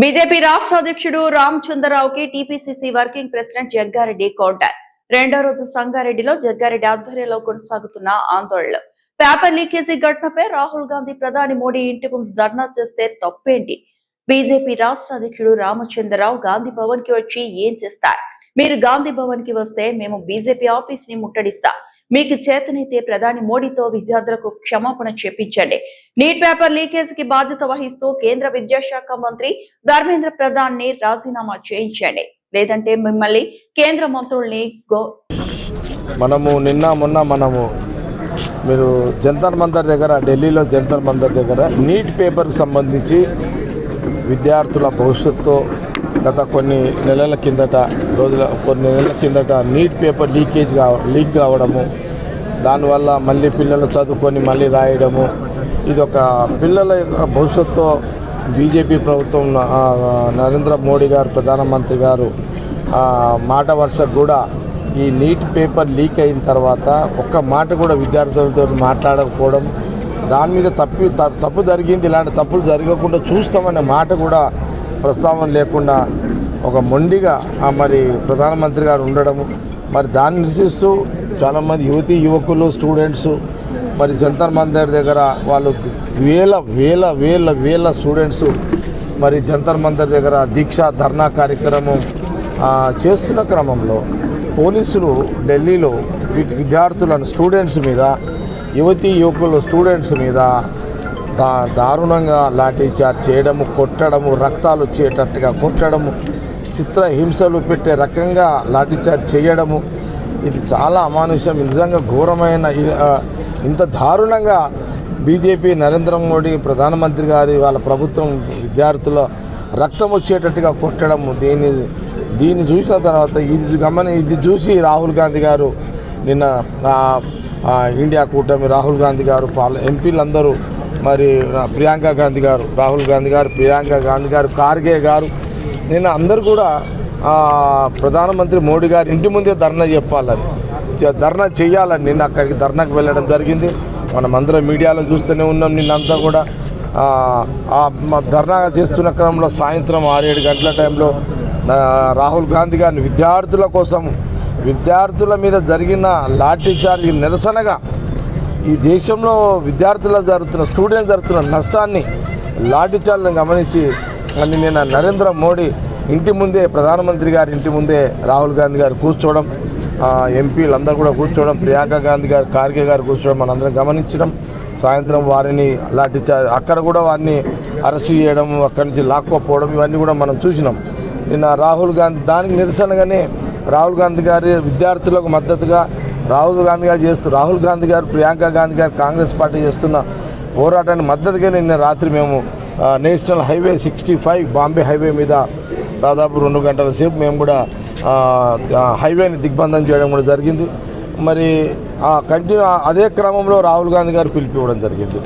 BJP రాష్ట్ర అధ్యక్షుడు రామచంద్రరావుకి TPCC working president Jaggareddy counter. రెండో రోజు సంగారెడ్డిలో జగ్గారెడ్డి ఆధ్వర్యంలో కొనసాగుతున్న ఆందోళనలు. పేపర్ లీకేజీ ఘటనపై రాహుల్ గాంధీ ప్రధాని మోడీ ఇంటి ముందు ధర్నా చేస్తే తప్పేంటి? బీజేపీ రాష్ట్ర అధ్యక్షుడు రామచంద్రరావు గాంధీ భవన్ కి వచ్చి ఏం చేస్తారు? మీరు గాంధీ భవన్ కి వస్తే మేము బీజేపీ ఆఫీస్ ని ముట్టడిస్తాం. మీకు చేతనైతే ప్రధాని మోడీతో విద్యార్థులకు క్షమాపణ చెప్పించండి. నీట్ పేపర్ లీకేజ్ కి బాధ్యత వహిస్తూ కేంద్ర విద్యాశాఖ మంత్రి ధర్మేంద్ర ప్రధాన్ ని రాజీనామా చేయించండి. లేదంటే మిమ్మల్ని కేంద్ర మంత్రుల్ని మీరు జంతర్ మంతర్ దగ్గర, ఢిల్లీలో జంతర్ మంతర్ దగ్గర నీట్ పేపర్కి సంబంధించి విద్యార్థుల భవిష్యత్తు గత కొన్ని నెలల కిందట నీట్ పేపర్ లీక్ కావడము, దానివల్ల మళ్ళీ పిల్లలు చదువుకొని మళ్ళీ రాయడము, ఇది ఒక పిల్లల యొక్క భవిష్యత్తు. బీజేపీ ప్రభుత్వం నరేంద్ర మోడీ గారు ప్రధానమంత్రి గారు మాట వరుసకు కూడా ఈ నీట్ పేపర్ లీక్ అయిన తర్వాత ఒక్క మాట కూడా విద్యార్థులతో మాట్లాడకపోవడం, దాని మీద తప్పు జరిగింది, ఇలాంటి తప్పులు జరగకుండా చూస్తామనే మాట కూడా ప్రస్తావన లేకుండా ఒక మొండిగా మరి ప్రధానమంత్రి గారు ఉండడము, మరి దాన్ని నిరసిస్తూ చాలామంది యువకులు స్టూడెంట్స్ మరి జంతర్ మంతర్ దగ్గర వాళ్ళు వేల స్టూడెంట్స్ మరి జంతర్ మంతర్ దగ్గర దీక్ష ధర్నా కార్యక్రమం చేస్తున్న క్రమంలో పోలీసులు ఢిల్లీలో విద్యార్థులను స్టూడెంట్స్ మీద దారుణంగా లాఠీచార్జ్ చేయడము, కొట్టడము, రక్తాలు వచ్చేటట్టుగా కొట్టడము, చిత్రహింసలు పెట్టే రకంగా లాఠీచార్జ్ చేయడము, ఇది చాలా అమానుష్యం. నిజంగా ఘోరమైన ఇంత దారుణంగా బీజేపీ నరేంద్ర మోడీ ప్రధానమంత్రి గారి వాళ్ళ ప్రభుత్వం విద్యార్థుల రక్తం వచ్చేటట్టుగా కొట్టడము, దీన్ని చూసిన తర్వాత ఇది చూసి రాహుల్ గాంధీ గారు నిన్న ఇండియా కూటమి రాహుల్ గాంధీ గారు ఎంపీలందరూ మరి ప్రియాంక గాంధీ గారు ఖార్గే గారు నిన్న అందరూ కూడా ప్రధానమంత్రి మోడీ గారు ఇంటి ముందే ధర్నా చేయాలని నిన్న అక్కడికి ధర్నాకు వెళ్ళడం జరిగింది. మనం అందరం మీడియాలో చూస్తూనే ఉన్నాం. నిన్నంతా కూడా ధర్నా చేస్తున్న క్రమంలో సాయంత్రం 6-7 గంటల టైంలో రాహుల్ గాంధీ గారిని విద్యార్థుల మీద జరిగిన లాఠీచార్జ్ నిరసనగా ఈ దేశంలో స్టూడెంట్స్ జరుగుతున్న నష్టాన్ని లాఠీచార్జ్ని గమనించి నిన్న నరేంద్ర మోడీ ఇంటి ముందే, ప్రధానమంత్రి గారి ఇంటి ముందే రాహుల్ గాంధీ గారు కూర్చోవడం, ఎంపీలందరూ కూడా కూర్చోవడం, ప్రియాంక గాంధీ గారు ఖార్గే గారు కూర్చోవడం మనందరం గమనించడం. సాయంత్రం వారిని లాఠీచార్జ్ అక్కడ కూడా వారిని అరెస్ట్ చేయడం, అక్కడి నుంచి లాక్కోపోవడం, ఇవన్నీ కూడా మనం చూసినాం. నిన్న రాహుల్ గాంధీ నిరసనగానే రాహుల్ గాంధీ గారి విద్యార్థులకు మద్దతుగా రాహుల్ గాంధీ గారు ప్రియాంక గాంధీ గారు కాంగ్రెస్ పార్టీ చేస్తున్న పోరాటానికి మద్దతుగా నిన్న రాత్రి మేము నేషనల్ హైవే 65 బాంబే హైవే మీద దాదాపు 2 గంటల సేపు మేము కూడా హైవేని దిగ్బంధం చేయడం కూడా జరిగింది. మరి అదే క్రమంలో రాహుల్ గాంధీ గారు పిలిపివ్వడం జరిగింది.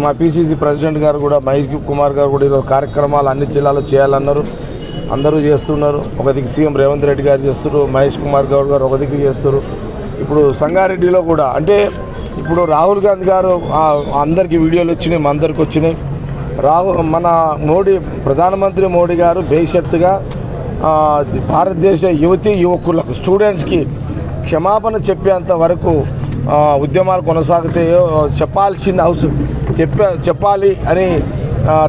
మా పీసీసీ ప్రెసిడెంట్ గారు కూడా మహేష్ కుమార్ గారు కూడా ఈరోజు కార్యక్రమాలు అన్ని జిల్లాలో చేయాలన్నారు. అందరూ చేస్తున్నారు. ఒక దిక్కు సీఎం రేవంత్ రెడ్డి గారు చేస్తున్నారు, మహేష్ కుమార్ గౌడ్ గారు ఒక దిక్కు చేస్తారు. ఇప్పుడు సంగారెడ్డిలో కూడా అంటే ఇప్పుడు రాహుల్ గాంధీ గారు అందరికీ వీడియోలు వచ్చినాయి, మా అందరికి వచ్చినాయి. మన ప్రధానమంత్రి మోడీ గారు బేషరతుగా భారతదేశ యువకులకు స్టూడెంట్స్కి క్షమాపణ చెప్పేంత వరకు ఉద్యమాలు కొనసాగుతాయో చెప్పాలి అని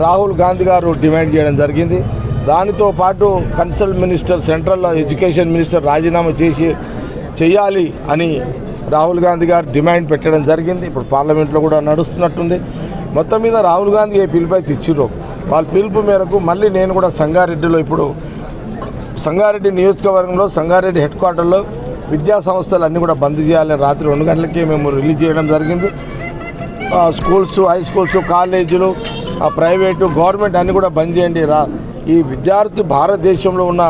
రాహుల్ గాంధీ గారు డిమాండ్ చేయడం జరిగింది. దానితో పాటు consult minister, central education minister రాజీనామా చేయాలి అని రాహుల్ గాంధీ గారు డిమాండ్ పెట్టడం జరిగింది. ఇప్పుడు పార్లమెంట్లో కూడా నడుస్తున్నట్టుంది. మొత్తం మీద రాహుల్ గాంధీ ఏ పిలుపు అయితే ఇచ్చిరో వాళ్ళ పిలుపు మేరకు మళ్ళీ నేను కూడా సంగారెడ్డి నియోజకవర్గంలో సంగారెడ్డి హెడ్ క్వార్టర్లో విద్యా సంస్థలు అన్నీ కూడా బంద్ చేయాలని రాత్రి 2 గంటలకే మేము రిలీజ్ చేయడం జరిగింది. స్కూల్స్, హై స్కూల్స్, కాలేజీలు, ప్రైవేటు, గవర్నమెంట్ అన్నీ కూడా బంద్ చేయండి. ఈ భారతదేశంలో ఉన్న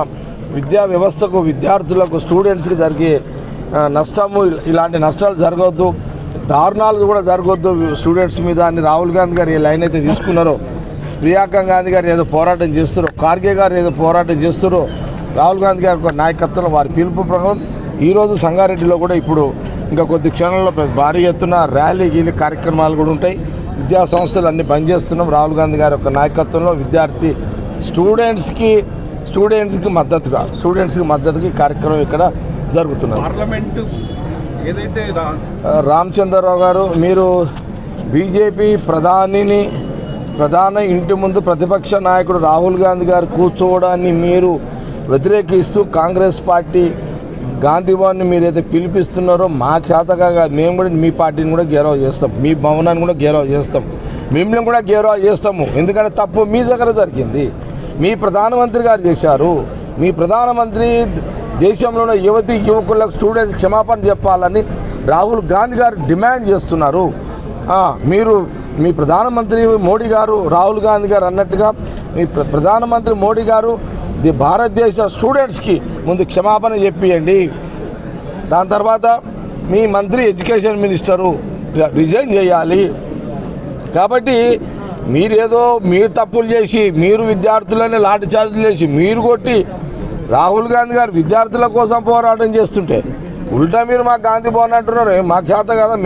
విద్యా వ్యవస్థకు, విద్యార్థులకు, స్టూడెంట్స్కి జరిగే నష్టము, ఇలాంటి నష్టాలు జరగవద్దు, దారుణాలు కూడా జరగవద్దు స్టూడెంట్స్ మీద అని రాహుల్ గాంధీ గారు ఏ లైన్ అయితే తీసుకున్నారో, ప్రియాంక గాంధీ గారు ఏదో పోరాటం చేస్తారో, ఖార్గే గారు ఏదో పోరాటం చేస్తారో, రాహుల్ గాంధీ గారి నాయకత్వంలో వారి పిలుపు ప్రకారం ఈరోజు సంగారెడ్డిలో కూడా ఇప్పుడు ఇంకా కొద్ది క్షణంలో భారీ ఎత్తున ర్యాలీ కార్యక్రమాలు కూడా ఉంటాయి. విద్యా సంస్థలు అన్నీ బంద్ చేస్తున్నాం. రాహుల్ గాంధీ గారి యొక్క నాయకత్వంలో విద్యార్థి స్టూడెంట్స్కి మద్దతుగా ఈ కార్యక్రమం ఇక్కడ జరుగుతున్నది. పార్లమెంటు ఏదైతే రామచంద్రరావు గారు, మీరు బీజేపీ ప్రధాన ఇంటి ముందు ప్రతిపక్ష నాయకుడు రాహుల్ గాంధీ గారు కూర్చోవడాన్ని మీరు వ్యతిరేకిస్తూ కాంగ్రెస్ పార్టీ గాంధీ భవన్ని మీరైతే పిలిపిస్తున్నారో మా చేతగా కాదు, మేము కూడా మీ పార్టీని కూడా గెరవ చేస్తాం, మీ భవనాన్ని కూడా గెరవ చేస్తాం, మిమ్మల్ని కూడా గెరవ చేస్తాము. ఎందుకంటే తప్పు మీ దగ్గర జరిగింది, మీ ప్రధానమంత్రి గారు చేశారు. మీ ప్రధానమంత్రి దేశంలో ఉన్న యువకులకు స్టూడెంట్స్ క్షమాపణ చెప్పాలని రాహుల్ గాంధీ గారు డిమాండ్ చేస్తున్నారు. మీరు మీ ప్రధానమంత్రి మోడీ గారు, రాహుల్ గాంధీ గారు అన్నట్టుగా మీ ప్రధానమంత్రి మోడీ గారు భారతదేశ స్టూడెంట్స్కి ముందు క్షమాపణ చెప్పియండి. దాని తర్వాత మీ మంత్రి ఎడ్యుకేషన్ మినిస్టరు రిజైన్ చేయాలి. కాబట్టి మీరు తప్పులు చేసి మీరు విద్యార్థులని లాఠీ చార్జీలు చేసి మీరు కొట్టి రాహుల్ గాంధీ గారు విద్యార్థుల కోసం పోరాటం చేస్తుంటే ఉల్టా మీరు మాకు గాంధీ భవన్ అంటున్నారు. మాకు చేత కదా,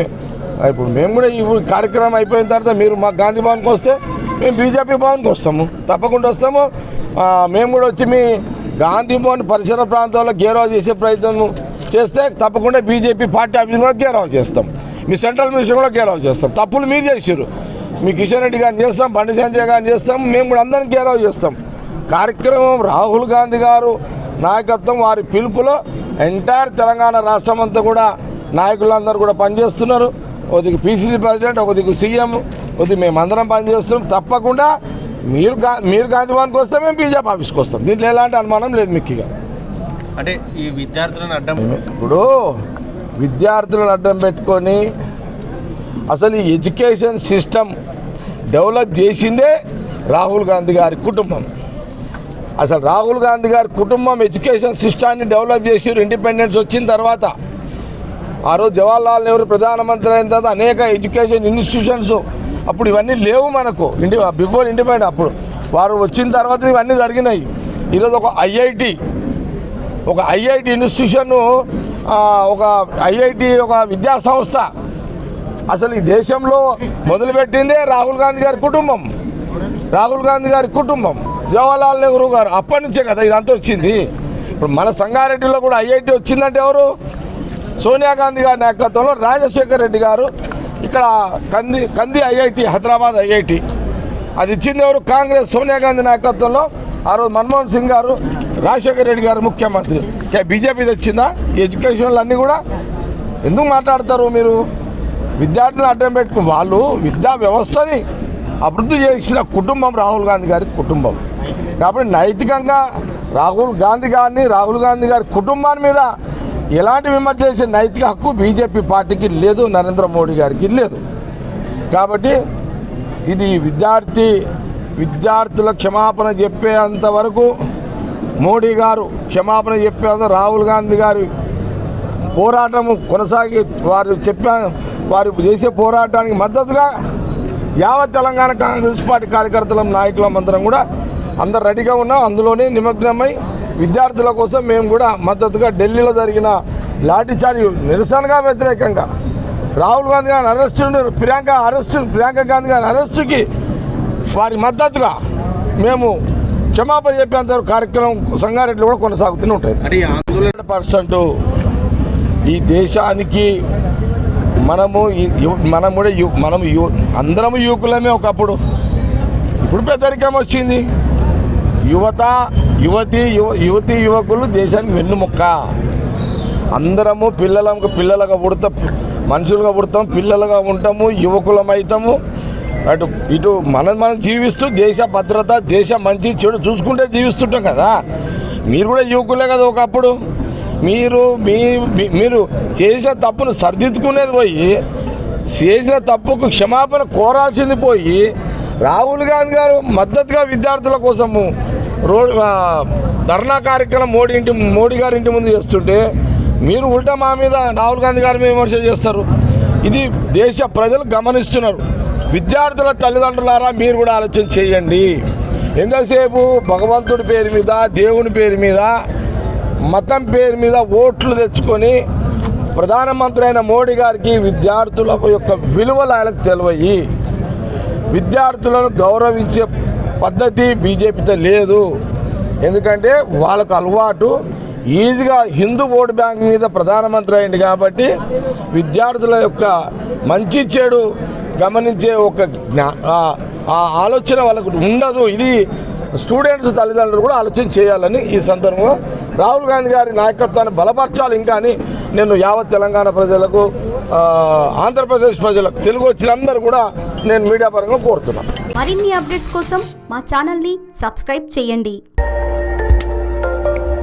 ఇప్పుడు మేము కూడా ఈ కార్యక్రమం అయిపోయిన తర్వాత మీరు మాకు గాంధీ భవన్కి వస్తే మేము బీజేపీ భవన్కి వస్తాము, తప్పకుండా వస్తాము. మేము కూడా వచ్చి మీ గాంధీ భవన్ పరిసర ప్రాంతాల్లో గేరావ్ చేసే ప్రయత్నం చేస్తే తప్పకుండా బీజేపీ పార్టీ ఆఫీస్ కూడా గేరావ్ చేస్తాం, మీ సెంట్రల్ మినిస్టర్ కూడా గేరావ్ చేస్తాం. తప్పులు మీరు చేసారు, మీ కిషన్ రెడ్డి గారిని చేస్తాం, బండి సంజయ్ గారిని చేస్తాం, మేము కూడా అందరినీ గేరావ్ చేస్తాం. కార్యక్రమం రాహుల్ గాంధీ గారు నాయకత్వం, వారి పిలుపులో ఎంటైర్ తెలంగాణ రాష్ట్రం అంతా కూడా నాయకులందరూ కూడా పనిచేస్తున్నారు. ఒకదికి పీసీసీ ప్రెసిడెంట్, ఒకదికి సీఎం, ఒకది మేమందరం పనిచేస్తున్నాం. తప్పకుండా మీరు గాంధీ భవన్కి వస్తే మేము బీజేపీ ఆఫీస్కి వస్తాం. దీంట్లో ఎలాంటి అనుమానం లేదు. మిక్కిగా అంటే ఈ విద్యార్థులను అడ్డం పెట్టుకొని అసలు ఈ ఎడ్యుకేషన్ సిస్టమ్ డెవలప్ చేసిందే రాహుల్ గాంధీ గారి కుటుంబం. అసలు రాహుల్ గాంధీ గారి కుటుంబం ఎడ్యుకేషన్ సిస్టాన్ని డెవలప్ చేసారు. ఇండిపెండెన్స్ వచ్చిన తర్వాత ఆ రోజు జవహర్లాల్ నెహ్రూ ప్రధానమంత్రి అయిన తర్వాత అనేక ఎడ్యుకేషన్ ఇన్స్టిట్యూషన్స్, అప్పుడు ఇవన్నీ లేవు మనకు, బిఫోర్ ఇండిపెండెంట్. అప్పుడు వారు వచ్చిన తర్వాత ఇవన్నీ జరిగినాయి. ఈరోజు ఒక ఐఐటి ఇన్స్టిట్యూషన్, ఒక విద్యా సంస్థ అసలు ఈ దేశంలో మొదలుపెట్టిందే రాహుల్ గాంధీ గారి కుటుంబం, జవహర్లాల్ నెహ్రూ గారు. అప్పటి నుంచే కదా ఇదంతా వచ్చింది. ఇప్పుడు మన సంగారెడ్డిలో కూడా ఐఐటి వచ్చిందంటే ఎవరు? సోనియా గాంధీ గారి నాయకత్వంలో రాజశేఖర్ రెడ్డి గారు ఇక్కడ కంది ఐఐటి, హైదరాబాద్ ఐఐటి అది ఇచ్చింది ఎవరు? కాంగ్రెస్, సోనియా గాంధీ నాయకత్వంలో. ఆ రోజు మన్మోహన్ సింగ్ గారు, రాజశేఖర్ రెడ్డి గారు ముఖ్యమంత్రి. బీజేపీ తెచ్చిందా ఈ ఎడ్యుకేషన్లు అన్నీ కూడా? ఎందుకు మాట్లాడతారు మీరు? విద్యార్థులను అడ్డం పెట్టుకుని వాళ్ళు విద్యా వ్యవస్థని అభివృద్ధి చేసిన కుటుంబం రాహుల్ గాంధీ గారి కుటుంబం. కాబట్టి నైతికంగా రాహుల్ గాంధీ గారి కుటుంబాన్ని మీద ఎలాంటి విమర్శ చేసే నైతిక హక్కు బీజేపీ పార్టీకి లేదు, నరేంద్ర మోడీ గారికి లేదు. కాబట్టి ఇది విద్యార్థుల క్షమాపణ చెప్పేంత వరకు మోడీ గారు క్షమాపణ చెప్పేంత రాహుల్ గాంధీ గారి పోరాటము కొనసాగి వారు చేసే పోరాటానికి మద్దతుగా యావత్ తెలంగాణ కాంగ్రెస్ పార్టీ కార్యకర్తల నాయకులం అందరం కూడా అందరు రెడీగా ఉన్నాం. అందులోనే నిమగ్నమై విద్యార్థుల కోసం మేము కూడా మద్దతుగా ఢిల్లీలో జరిగిన లాఠీచార్జ్ నిరసనగా వ్యతిరేకంగా రాహుల్ గాంధీ గారి ప్రియాంక గాంధీ గారి అరెస్టుకి వారి మద్దతుగా మేము క్షమాపణ చెప్పేంత కార్యక్రమం సంగారెడ్డిలో కూడా కొనసాగుతూనే ఉంటాయి. 100% ఈ దేశానికి అందరము యువకులమే ఒకప్పుడు. ఇప్పుడు పెద్దరికం వచ్చింది. యువకులు దేశానికి వెన్నుముక్క. అందరము పిల్లలుగా పుడతాం, మనుషులుగా పుడతాం, పిల్లలుగా ఉంటాము, యువకులమవుతాము. ఇటు మనం జీవిస్తూ దేశ భద్రత, దేశ మంచి చెడు చూసుకుంటే జీవిస్తుంటాం కదా. మీరు కూడా యువకులే కదా ఒకప్పుడు. మీరు చేసిన తప్పును సరిదిద్దుకునేది పోయి, చేసిన తప్పుకు క్షమాపణ కోరాల్సింది పోయి, రాహుల్ గాంధీ గారు మద్దతుగా విద్యార్థుల కోసము ధర్నా కార్యక్రమం మోడీ గారి ఇంటి ముందు చేస్తుంటే మీరు ఉల్టా మా మీద రాహుల్ గాంధీ గారి మీద విమర్శ చేస్తారు. ఇది దేశ ప్రజలు గమనిస్తున్నారు. విద్యార్థుల తల్లిదండ్రులారా మీరు కూడా ఆలోచన చేయండి. ఎంతసేపు భగవంతుడి పేరు మీద, దేవుని పేరు మీద, మతం పేరు మీద ఓట్లు తెచ్చుకొని ప్రధానమంత్రి అయిన మోడీ గారికి విద్యార్థుల యొక్క విలువలు ఆయనకు తెలివయి, విద్యార్థులను గౌరవించే పద్ధతి బీజేపీతో లేదు. ఎందుకంటే వాళ్ళకు అలవాటు ఈజీగా హిందూ ఓటు బ్యాంక్ మీద ప్రధానమంత్రి అయింది కాబట్టి విద్యార్థుల యొక్క మంచి చెడు గమనించే ఒక ఆ ఆలోచన వాళ్ళకు ఉండదు. ఇది స్టూడెంట్స్ తల్లిదండ్రులు కూడా ఆలోచన చేయాలని ఈ సందర్భంగా రాహుల్ గాంధీ గారి నాయకత్వాన్ని బలపరచాలి. ఇంకా అని నేను యావత్ తెలంగాణ ప్రజలకు, ఆంధ్రప్రదేశ్ ప్రజలకు, తెలుగు వచ్చినందరూ కూడా నేను మీడియా పరంగా కోరుతున్నాను. మరిన్ని అప్డేట్స్ కోసం మా ఛానల్ని సబ్స్క్రైబ్ చేయండి.